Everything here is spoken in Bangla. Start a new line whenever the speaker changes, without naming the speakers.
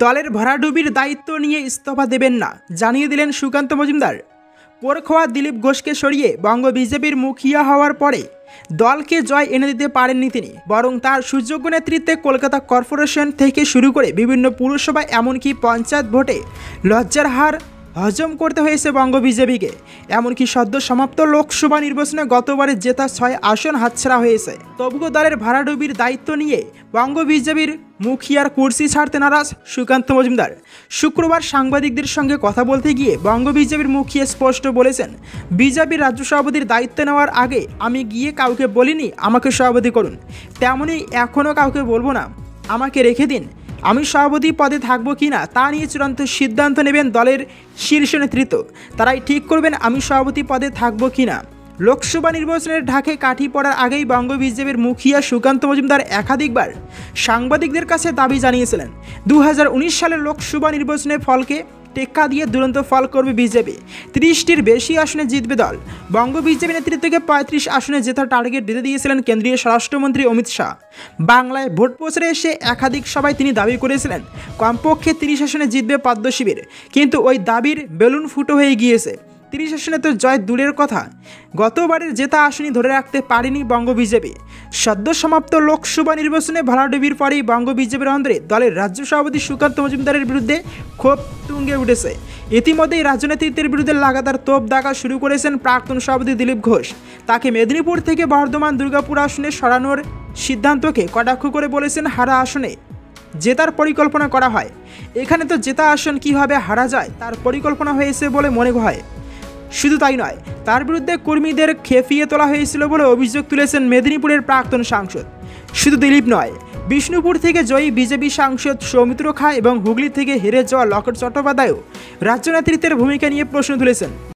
দলের ভরাডুবির দায়িত্ব নিয়ে ইস্তফা দেবেন না জানিয়ে দিলেন সুকান্ত মজুমদার। পোরখোয়া দিলীপ ঘোষকে সরিয়ে বঙ্গ বিজেপির মুখিয়া হওয়ার পরে দলকে জয় এনে দিতে পারেননি তিনি, বরং তার সুযোগ্য নেতৃত্বে কলকাতা কর্পোরেশন থেকে শুরু করে বিভিন্ন পুরসভা এমনকি পঞ্চায়েত ভোটে লজ্জার হার হজম করতে হয়েছে বঙ্গ বিজেপিকে। এমনকি সদ্য সমাপ্ত লোকসভা নির্বাচনে গতবারে জেতা 6 আসন হাতছাড়া হয়েছে। তবুও দলের ভাড়াডুবির দায়িত্ব নিয়ে বঙ্গ বিজেপির মুখিয়ার কুর্সি ছাড়তে নারাজ সুকান্ত মজুমদার। শুক্রবার সাংবাদিকদের সঙ্গে কথা বলতে গিয়ে বঙ্গ বিজেপির মুখিয়া স্পষ্ট বলেছেন, বিজেপির রাজ্য সভাপতির দায়িত্ব নেওয়ার আগে আমি গিয়ে কাউকে বলিনি আমাকে সভাপতি করুন, তেমনই এখনও কাউকে বলবো না আমাকে রেখে দিন। আমি সভাপতি পদে থাকবো কি না তা নিয়ে চূড়ান্ত সিদ্ধান্ত নেবেন দলের শীর্ষ নেতৃত্ব, তারাই ঠিক করবেন আমি সভাপতি পদে থাকবো কি না। লোকসভা নির্বাচনের ঢাকে কাঠি পড়ার আগেই বঙ্গ বিজেপির মুখিয়া সুকান্ত মজুমদার একাধিকবার সাংবাদিকদের কাছে দাবি জানিয়েছিলেন 2019 সালের লোকসভা নির্বাচনের ফলকে টেক্কা দিয়ে দুরন্ত ফল করবে বিজেপি। 30টির বেশি আসনে জিতবে দল। বঙ্গ বিজেপি নেতৃত্বকে 35 আসনে জেতার টার্গেট দিতে দিয়েছিলেন কেন্দ্রীয় স্বরাষ্ট্রমন্ত্রী অমিত শাহ। বাংলায় ভোট প্রচারে এসে একাধিক সভায় তিনি দাবি করেছিলেন কমপক্ষে 30 আসনে জিতবে পদ্ম শিবির, কিন্তু ওই দাবির বেলুন ফুটো হয়ে গিয়েছে। 30 আসনে তো জয় দূরের কথা, গতবারের জেতা আসনই ধরে রাখতে পারেনি বঙ্গ বিজেপি। সদ্য সমাপ্ত লোকসভা নির্বাচনে ভরাডুবির পরেই বঙ্গ বিজেপির অন্দরে দলের রাজ্য সভাপতি সুকান্ত মজুমদারের বিরুদ্ধে ক্ষোভ তুঙ্গে উঠেছে। ইতিমধ্যেই রাজনীতির বিরুদ্ধে লাগাতার তোপ দাগা শুরু করেছেন প্রাক্তন সভাপতি দিলীপ ঘোষ। তাকে মেদিনীপুর থেকে বর্ধমান দুর্গাপুর আসনে সরানোর সিদ্ধান্তকে কটাক্ষ করে বলেছেন হারা আসনে জেতার পরিকল্পনা করা হয়। এখানে তো জেতা আসন কীভাবে হারা যায় তার পরিকল্পনা হয়েছে বলে মনে হয়। শুধু তাই নয়, তার বিরুদ্ধে কর্মীদের খেপিয়ে তোলা হয়েছিল বলে অভিযোগ তুলেছেন মেদিনীপুরের প্রাক্তন সাংসদ। শুধু দিলীপ নয়, বিষ্ণুপুর থেকে জয়ী বিজেপি সাংসদ সৌমিত্র খা এবং হুগলি থেকে হেরে যাওয়া লকেট চট্টোপাধ্যায়ও রাজ্য নেতৃত্বের ভূমিকা নিয়ে প্রশ্ন তুলেছেন।